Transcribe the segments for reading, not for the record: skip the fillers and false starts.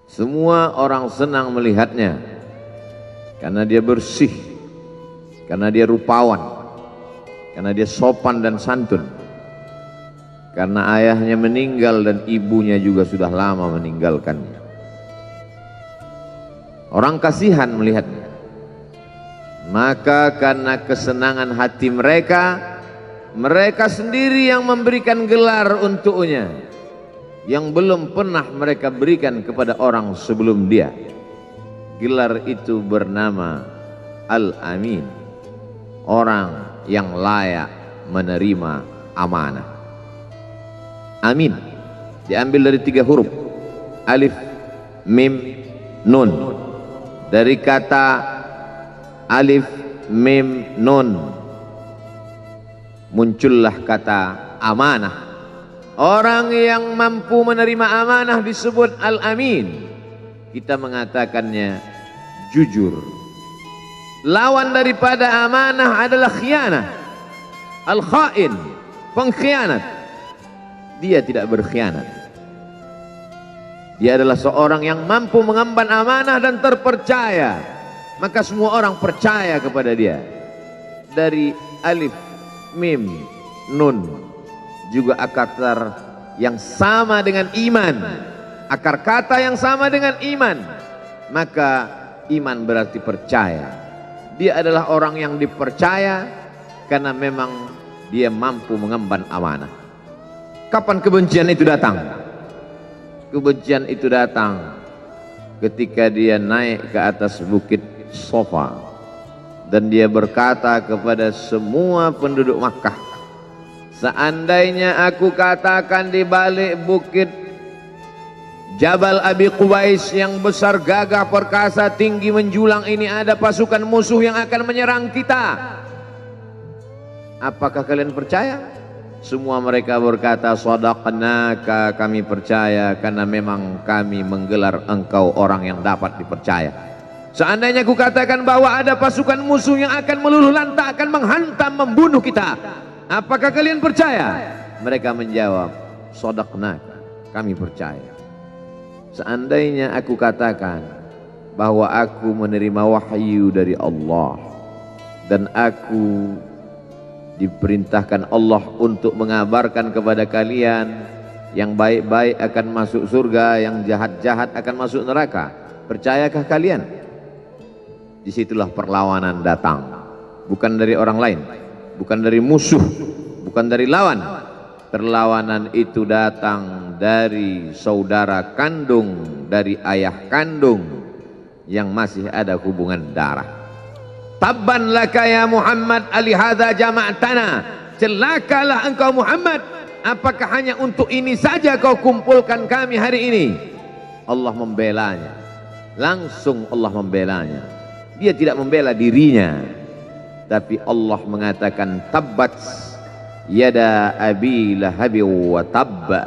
Semua orang senang melihatnya karena dia bersih, karena dia rupawan, karena dia sopan dan santun. Karena ayahnya meninggal dan ibunya juga sudah lama meninggalkannya. Orang kasihan melihatnya. Maka karena kesenangan hati mereka, mereka sendiri yang memberikan gelar untuknya yang belum pernah mereka berikan kepada orang sebelum dia. Gelar itu bernama Al-Amin, orang yang layak menerima amanah. Amin diambil dari 3 huruf, alif, mim, nun. Dari kata alif, mim, nun muncullah kata amanah. Orang yang mampu menerima amanah disebut Al-Amin. Kita mengatakannya jujur. Lawan daripada amanah adalah khianah, al-khain, pengkhianat. Dia tidak berkhianat. Dia adalah seorang yang mampu mengemban amanah dan terpercaya, maka semua orang percaya kepada dia. Dari alif, mim, nun juga akar yang sama dengan iman, akar kata yang sama dengan iman, maka iman berarti percaya. Dia adalah orang yang dipercaya karena memang dia mampu mengemban amanah. Kapan kebencian itu datang? Kebencian itu datang ketika dia naik ke atas bukit Safa dan dia berkata kepada semua penduduk Makkah, seandainya aku katakan di balik bukit Jabal Abi Qubais yang besar, gagah, perkasa, tinggi, menjulang ini ada pasukan musuh yang akan menyerang kita, apakah kalian percaya? Semua mereka berkata, shadaqnaka, kami percaya karena memang kami menggelar engkau orang yang dapat dipercaya. Seandainya aku katakan bahwa ada pasukan musuh yang akan meluluh lantakkan, menghantam, membunuh kita, apakah kalian percaya? Mereka menjawab, shadaqnaka, kami percaya. Seandainya aku katakan bahwa aku menerima wahyu dari Allah dan aku diperintahkan Allah untuk mengabarkan kepada kalian yang baik-baik akan masuk surga, yang jahat-jahat akan masuk neraka, percayakah kalian? Disitulah perlawanan datang, bukan dari orang lain, bukan dari musuh, bukan dari lawan. Perlawanan itu datang dari saudara kandung, dari ayah kandung yang masih ada hubungan darah. Tabban laka ya Muhammad alihadza jama'tana, celakalah engkau Muhammad, apakah hanya untuk ini saja kau kumpulkan kami hari ini? Allah membelanya, langsung Allah membelanya. Dia tidak membela dirinya, tapi Allah mengatakan tabbat yada abi lahabi wa tabba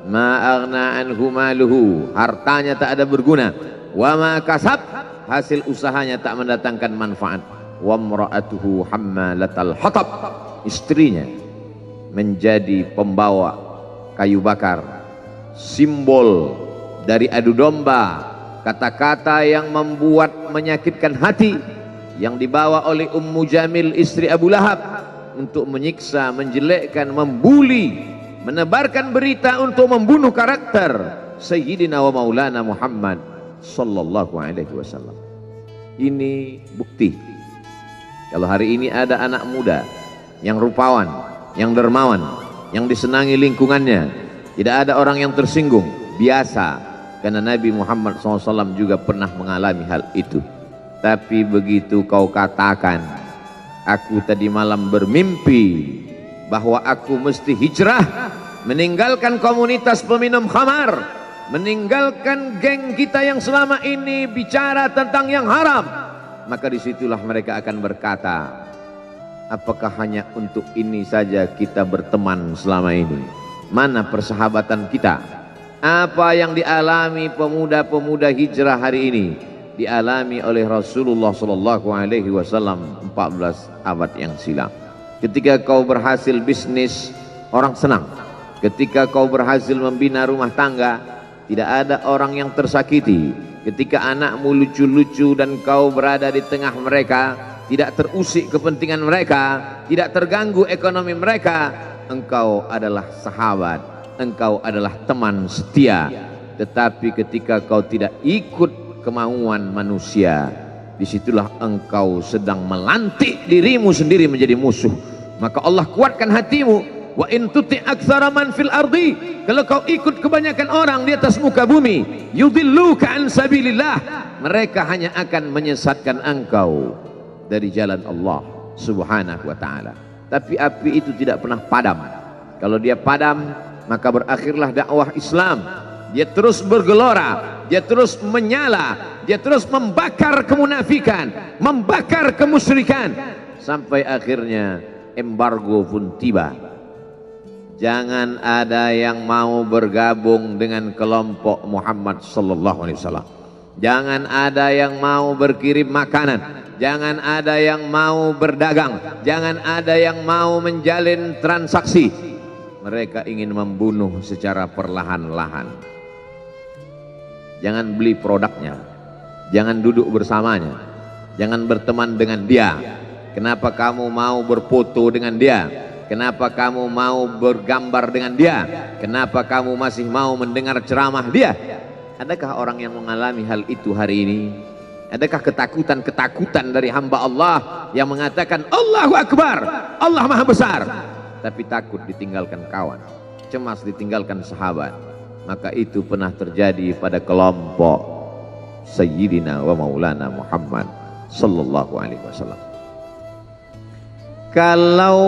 ma aghna anhu maluhu, hartanya tak ada berguna, wa ma kasab, hasil usahanya tak mendatangkan manfaat, wa mra'atuhu hammalatal hatab, istrinya menjadi pembawa kayu bakar, simbol dari adu domba, kata-kata yang membuat menyakitkan hati yang dibawa oleh Ummu Jamil istri Abu Lahab untuk menyiksa, menjelekkan, membuli, menebarkan berita untuk membunuh karakter Sayyidina wa Maulana Muhammad sallallahu alaihi wasallam. Ini bukti kalau hari ini ada anak muda yang rupawan, yang dermawan, yang disenangi lingkungannya, tidak ada orang yang tersinggung, biasa, karena Nabi Muhammad SAW juga pernah mengalami hal itu. Tapi begitu kau katakan, aku tadi malam bermimpi bahwa aku mesti hijrah, meninggalkan komunitas peminum khamar, meninggalkan geng kita yang selama ini bicara tentang yang haram, maka disitulah mereka akan berkata, apakah hanya untuk ini saja kita berteman selama ini? Mana persahabatan kita? Apa yang dialami pemuda-pemuda hijrah hari ini dialami oleh Rasulullah Sallallahu Alaihi Wasallam 14 abad yang silam. Ketika kau berhasil bisnis, orang senang. Ketika kau berhasil membina rumah tangga, tidak ada orang yang tersakiti ketika anakmu lucu-lucu dan kau berada di tengah mereka, tidak terusik kepentingan mereka, tidak terganggu ekonomi mereka. Engkau adalah sahabat, engkau adalah teman setia. Tetapi ketika kau tidak ikut kemauan manusia, disitulah engkau sedang melantik dirimu sendiri menjadi musuh. Maka Allah kuatkan hatimu. Wa in tuti' aktsara man fil ardi, kalau kau ikut kebanyakan orang di atas muka bumi, yudilluka an sabilillah, mereka hanya akan menyesatkan engkau dari jalan Allah Subhanahu wa taala. Tapi api itu tidak pernah padam. Kalau dia padam, maka berakhirlah dakwah Islam. Dia terus bergelora, dia terus menyala, dia terus membakar kemunafikan, membakar kemusyrikan, sampai akhirnya embargo pun tiba. Jangan ada yang mau bergabung dengan kelompok Muhammad sallallahu alaihi wasallam. Jangan ada yang mau berkirim makanan, jangan ada yang mau berdagang, jangan ada yang mau menjalin transaksi. Mereka ingin membunuh secara perlahan-lahan. Jangan beli produknya, jangan duduk bersamanya, jangan berteman dengan dia. Kenapa kamu mau berfoto dengan dia? Kenapa kamu mau bergambar dengan dia? Kenapa kamu masih mau mendengar ceramah dia? Adakah orang yang mengalami hal itu hari ini? Adakah ketakutan-ketakutan dari hamba Allah yang mengatakan Allahu Akbar, Allah Maha Besar, tapi takut ditinggalkan kawan, cemas ditinggalkan sahabat? Maka itu pernah terjadi pada kelompok Sayyidina wa Maulana Muhammad sallallahu alaihi wasallam. Kalau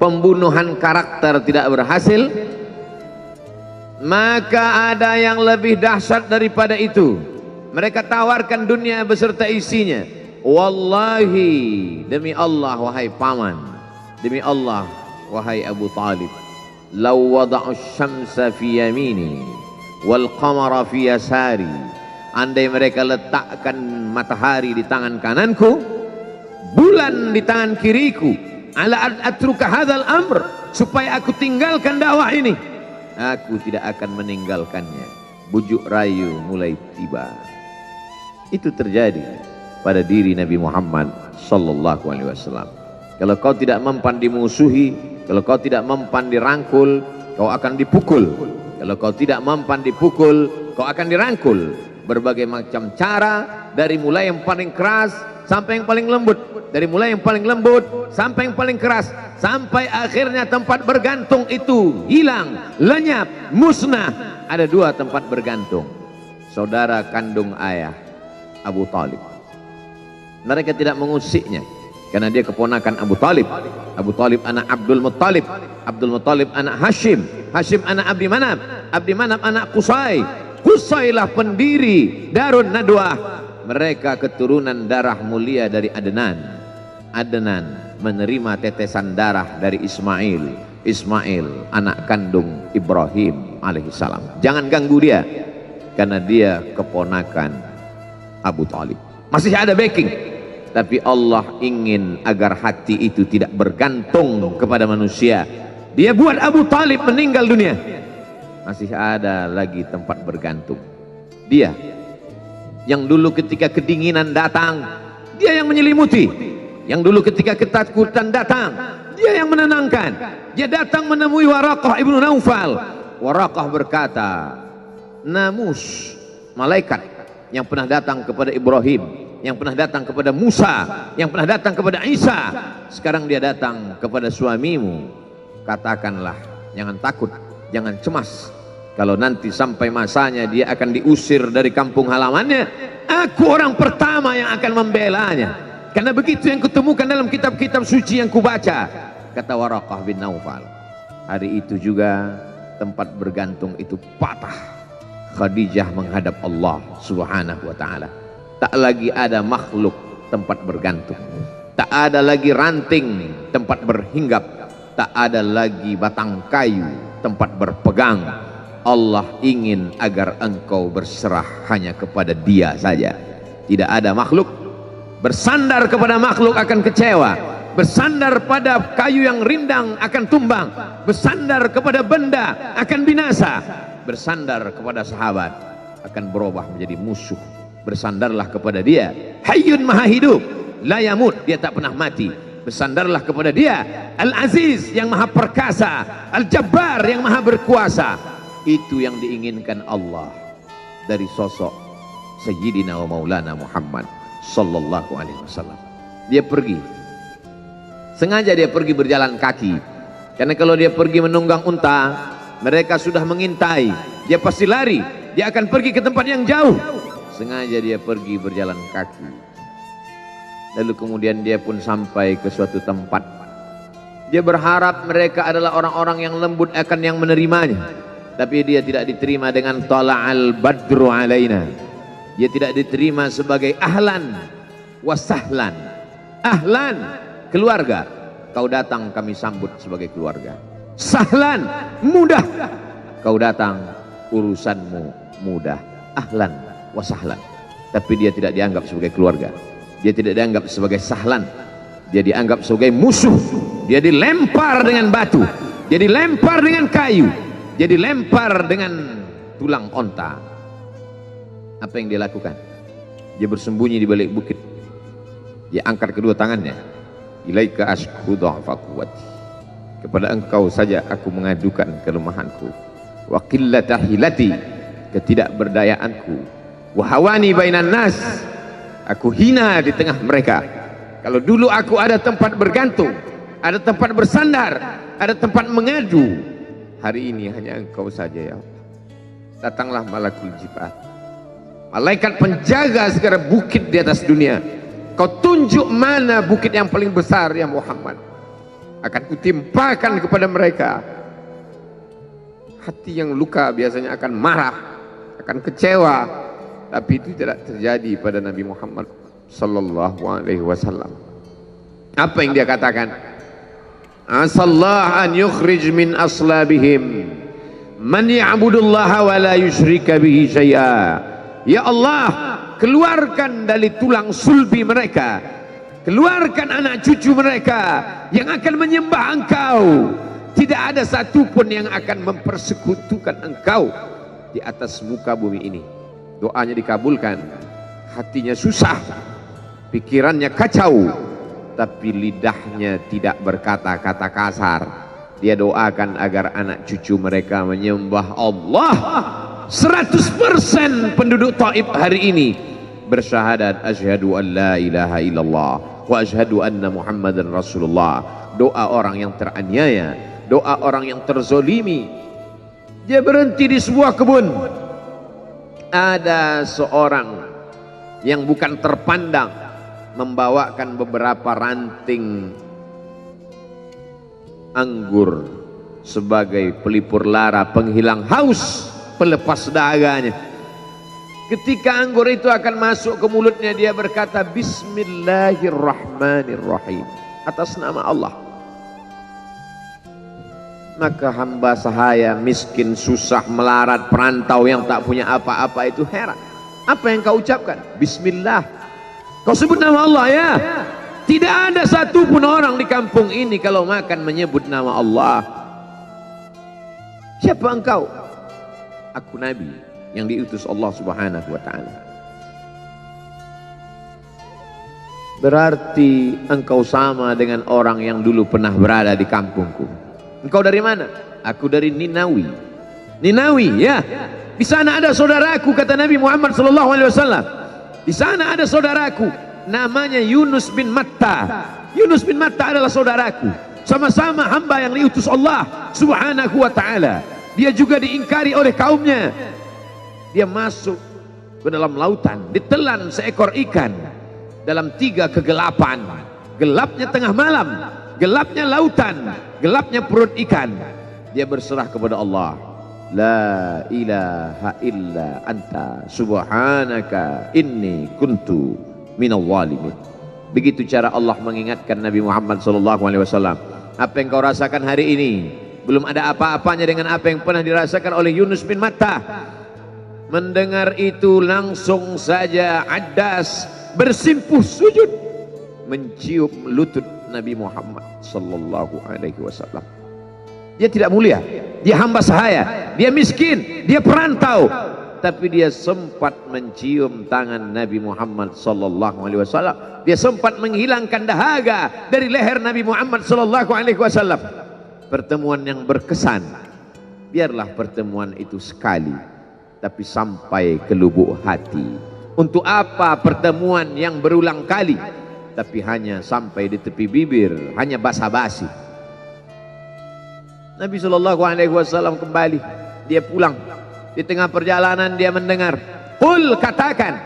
pembunuhan karakter tidak berhasil, maka ada yang lebih dahsyat daripada itu. Mereka tawarkan dunia beserta isinya. Wallahi, demi Allah wahai paman, demi Allah wahai Abu Talib, law wada'u syamsa fi yamini wal qamara fi yasari, andai mereka letakkan matahari di tangan kananku, bulan di tangan kiriku, ala an atruka hadzal amr, supaya aku tinggalkan dakwah ini, aku tidak akan meninggalkannya. Bujuk rayu mulai tiba. Itu terjadi pada diri Nabi Muhammad sallallahu alaihi wasallam. Kalau kau tidak mempan dimusuhi, kalau kau tidak mempan dirangkul, kau akan dipukul. Kalau kau tidak mempan dipukul, kau akan dirangkul. Berbagai macam cara, dari mulai yang paling keras sampai yang paling lembut, dari mulai yang paling lembut sampai yang paling keras, sampai akhirnya tempat bergantung itu hilang, lenyap, musnah. Ada dua tempat bergantung, saudara kandung ayah Abu Talib. Mereka tidak mengusiknya karena dia keponakan Abu Talib. Abu Talib anak Abdul Muttalib, Abdul Muttalib anak Hashim, Hashim anak Abdi Manaf, Abdi Manaf anak Qusay, Qusaylah pendiri Darun Nadwah. Mereka keturunan darah mulia dari Adnan. Adnan menerima tetesan darah dari Ismail. Ismail anak kandung Ibrahim alaihissalam. Jangan ganggu dia, karena dia keponakan Abu Talib. Masih ada backing, tapi Allah ingin agar hati itu tidak bergantung kepada manusia. Dia buat Abu Talib meninggal dunia, masih ada lagi tempat bergantung. Dia yang dulu ketika kedinginan datang, dia yang menyelimuti. Yang dulu ketika ketakutan datang, dia yang menenangkan. Dia datang menemui Waraqah ibnu Naufal. Waraqah berkata, namus, malaikat yang pernah datang kepada Ibrahim, yang pernah datang kepada Musa, yang pernah datang kepada Isa, sekarang dia datang kepada suamimu. Katakanlah, jangan takut, jangan cemas. Kalau nanti sampai masanya dia akan diusir dari kampung halamannya, aku orang pertama yang akan membelanya. Karena begitu yang kutemukan dalam kitab-kitab suci yang kubaca, kata Waraqah bin Naufal. Hari itu juga tempat bergantung itu patah. Khadijah menghadap Allah subhanahu wa ta'ala. Tak lagi ada makhluk tempat bergantung, tak ada lagi ranting tempat berhinggap, tak ada lagi batang kayu tempat berpegang. Allah ingin agar engkau berserah hanya kepada Dia saja. Tidak ada makhluk. Bersandar kepada makhluk akan kecewa, bersandar pada kayu yang rindang akan tumbang, bersandar kepada benda akan binasa. bersandar kepada sahabat akan berubah menjadi musuh. Bersandarlah kepada dia, Hayyun Maha Hidup, la yamut, dia tak pernah mati. Bersandarlah kepada dia, Al-Aziz yang Maha Perkasa, Al-Jabbar yang Maha Berkuasa. Itu yang diinginkan Allah dari sosok Sayyidina wa Maulana Muhammad sallallahu alaihi wasallam. Dia pergi, sengaja dia pergi berjalan kaki, karena kalau dia pergi menunggang unta, mereka sudah mengintai, dia pasti lari, dia akan pergi ke tempat yang jauh. Sengaja dia pergi berjalan kaki. Lalu kemudian dia pun sampai ke suatu tempat. Dia berharap mereka adalah orang-orang yang lembut akan yang menerimanya. Tapi dia tidak diterima dengan tala'al badru alaina. Dia tidak diterima sebagai ahlan wasahlan. Ahlan, keluarga, kau datang kami sambut sebagai keluarga. Sahlan, mudah, kau datang urusanmu mudah. Ahlan wasahlan. Tapi dia tidak dianggap sebagai keluarga, dia tidak dianggap sebagai sahlan, dia dianggap sebagai musuh. Dia dilempar dengan batu, dia dilempar dengan kayu, dia dilempar dengan tulang onta. Apa yang dia lakukan? Dia bersembunyi di balik bukit, dia angkat kedua tangannya, ilaika ashku dha'fa quwwati, kepada engkau saja aku mengadukan kelemahanku, wa qillata hilati, ketidakberdayaanku, wahawani bainan nas, aku hina di tengah mereka. Kalau dulu aku ada tempat bergantung, ada tempat bersandar, ada tempat mengadu, hari ini hanya engkau saja ya Allah. Datanglah malakul jibal, malaikat penjaga segala bukit di atas dunia. Kau tunjuk mana bukit yang paling besar ya Muhammad, akan kutimpakan kepada mereka. Hati yang luka biasanya akan marah, akan kecewa. Tapi itu tidak terjadi pada Nabi Muhammad sallallahu alaihi wasallam. Apa yang dia katakan? Asallah an yukhrij min aslabihim man ya'budullaha wa la yusyrika bihi syai'a. Ya Allah, keluarkan dari tulang sulbi mereka, keluarkan anak cucu mereka yang akan menyembah engkau. Tidak ada satupun yang akan mempersekutukan engkau di atas muka bumi ini. Doanya dikabulkan, hatinya susah, pikirannya kacau, tapi lidahnya tidak berkata-kata kasar. Dia doakan agar anak cucu mereka menyembah Allah. 100% penduduk Taif hari ini bersyahadat asyhadu an la ilaha illallah wa asyhadu anna Muhammadan Rasulullah. Doa orang yang teraniaya, doa orang yang terzolimi. Dia berhenti di sebuah kebun. Ada seorang yang bukan terpandang membawakan beberapa ranting anggur sebagai pelipur lara, penghilang haus, pelepas dahaganya. Ketika anggur itu akan masuk ke mulutnya, dia berkata Bismillahirrahmanirrahim, atas nama Allah. Maka hamba sahaya miskin, susah, melarat, perantau yang tak punya apa-apa itu heran. Apa yang kau ucapkan? Bismillah. Kau sebut nama Allah ya. Tidak ada satupun orang di kampung ini kalau makan menyebut nama Allah. Siapa engkau? Aku Nabi yang diutus Allah Subhanahu wa ta'ala. Berarti engkau sama dengan orang yang dulu pernah berada di kampungku. Engkau dari mana? Aku dari Ninawi. Ninawi ya. Di sana ada saudaraku, kata Nabi Muhammad sallallahu alaihi wasallam. Di sana ada saudaraku namanya Yunus bin Matta. Yunus bin Matta adalah saudaraku. Sama-sama hamba yang diutus Allah Subhanahu wa ta'ala. Dia juga diingkari oleh kaumnya. Dia masuk ke dalam lautan, ditelan seekor ikan dalam 3 kegelapan. Gelapnya tengah malam, gelapnya lautan, gelapnya perut ikan. Dia berserah kepada Allah. La ilaha illa anta subhanaka inni kuntu minal zalimin. Begitu cara Allah mengingatkan Nabi Muhammad SAW. Apa yang kau rasakan hari ini belum ada apa-apanya dengan apa yang pernah dirasakan oleh Yunus bin Matta. Mendengar itu langsung saja Addas bersimpuh sujud mencium lutut Nabi Muhammad sallallahu alaihi wasallam. dia tidak mulia, dia hamba sahaya, dia miskin, dia perantau, tapi dia sempat mencium tangan Nabi Muhammad sallallahu alaihi wasallam. Dia sempat menghilangkan dahaga dari leher Nabi Muhammad sallallahu alaihi wasallam. Pertemuan yang berkesan. Biarlah pertemuan itu sekali, tapi sampai ke lubuk hati. Untuk apa pertemuan yang berulang kali, tapi hanya sampai di tepi bibir, hanya basa-basi. Nabi sallallahu alaihi wasallam kembali, dia pulang. Di tengah perjalanan dia mendengar, qul, katakan,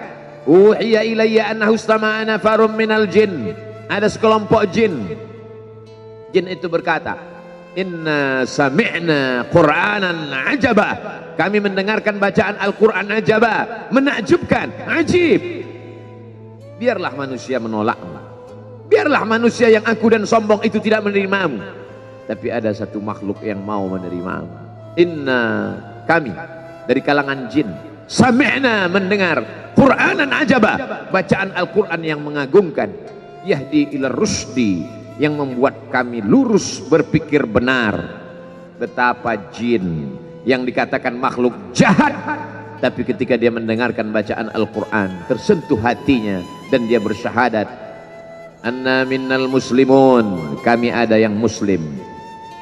uhiya ilayya annahu istama'a nafarun minal jin. Ada sekelompok jin. Jin itu berkata, inna sami'na qur'anan ajaba. Kami mendengarkan bacaan Al-Quran ajaba, menakjubkan, ajib. Biarlah manusia menolakmu, biarlah manusia yang aku dan sombong itu tidak menerimamu, tapi ada satu makhluk yang mau menerimamu. Inna, kami dari kalangan jin, sami'na, mendengar, Qur'anan ajaba, bacaan Al-Quran yang mengagumkan, yahdi ila rusdi, yang membuat kami lurus berpikir benar. Betapa jin yang dikatakan makhluk jahat, tapi ketika dia mendengarkan bacaan Al-Quran, tersentuh hatinya dan dia bersyahadat, anna minnal muslimun, kami ada yang muslim,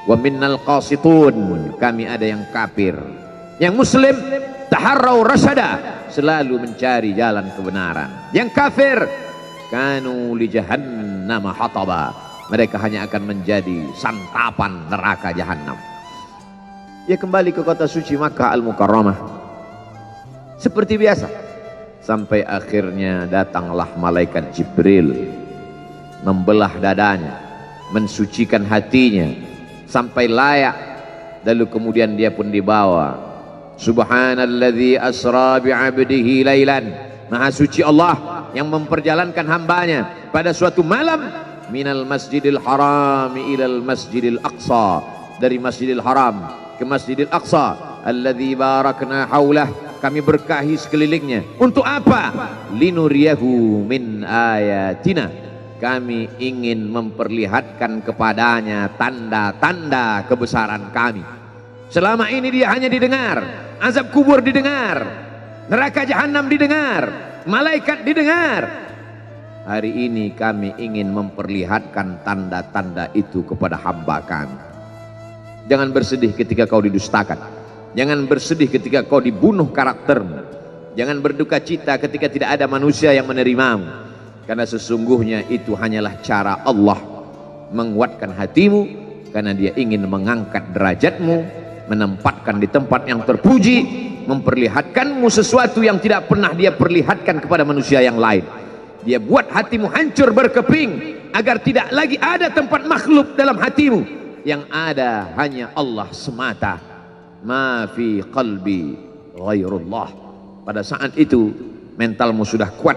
wa minnal qasitun, kami ada yang kafir. Yang muslim taharrau rasyada, selalu mencari jalan kebenaran. Yang kafir kanu li jahannam hataba, mereka hanya akan menjadi santapan neraka jahanam. Dia kembali ke kota suci Makkah Al-Mukarramah seperti biasa, sampai akhirnya datanglah malaikat Jibril, membelah dadanya, mensucikan hatinya sampai layak, lalu kemudian dia pun dibawa. Subhanalladzi asra bi'abdihi lailan, maha suci Allah yang memperjalankan hambanya pada suatu malam, minal masjidil haram ilal masjidil aqsa, dari masjidil haram ke masjidil aqsa, alladzi barakna haulah, kami berkahi sekelilingnya. Untuk apa? Linuriyahu min ayatina, kami ingin memperlihatkan kepadanya tanda-tanda kebesaran kami. Selama ini dia hanya didengar, azab kubur didengar, neraka jahanam didengar, malaikat didengar. Hari ini kami ingin memperlihatkan tanda-tanda itu kepada hamba kami. Jangan bersedih ketika kau didustakan, jangan bersedih ketika kau dibunuh karaktermu, jangan berduka cita ketika tidak ada manusia yang menerimamu, karena sesungguhnya itu hanyalah cara Allah menguatkan hatimu, karena dia ingin mengangkat derajatmu, menempatkan di tempat yang terpuji, memperlihatkanmu sesuatu yang tidak pernah dia perlihatkan kepada manusia yang lain. Dia buat hatimu hancur berkeping agar tidak lagi ada tempat makhluk dalam hatimu, yang ada hanya Allah semata. Ma fi qalbi ghairullah. Pada saat itu mentalmu sudah kuat,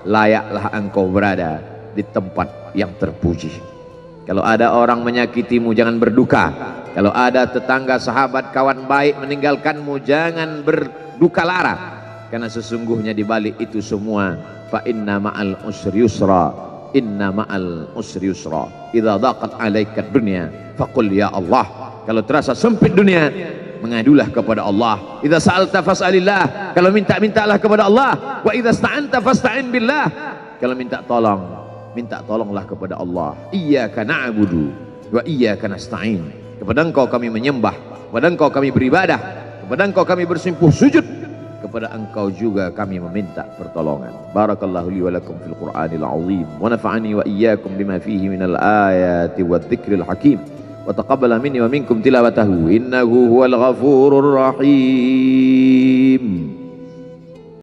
layaklah engkau berada di tempat yang terpuji. Kalau ada orang menyakitimu, jangan berduka. Kalau ada tetangga, sahabat, kawan baik meninggalkanmu, jangan berduka lara, karena sesungguhnya di balik itu semua, fa inna ma'al usri yusra, inna ma'al usri yusra, idza daqat 'alaika dunya faqul ya Allah. Kalau terasa sempit dunia, mengadulah kepada Allah. Idza sa'alta fas'alillah, kalau minta-mintalah kepada Allah. Wa idza sta'anta fasta'in billah, kalau minta tolong, minta tolonglah kepada Allah. Iyyaka na'budu wa iyyaka nasta'in, kepada engkau kami menyembah, kepada engkau kami beribadah, kepada engkau kami bersimpuh sujud, kepada engkau juga kami meminta pertolongan. Barakallahu li wa lakum fil Qur'anil azim, wa nafa'ani wa iyyakum bima fihi minal ayati wadh-dhikril hakim, wa taqabbala minni wa minkum tilawatahu innahu huwal ghafurur rahim.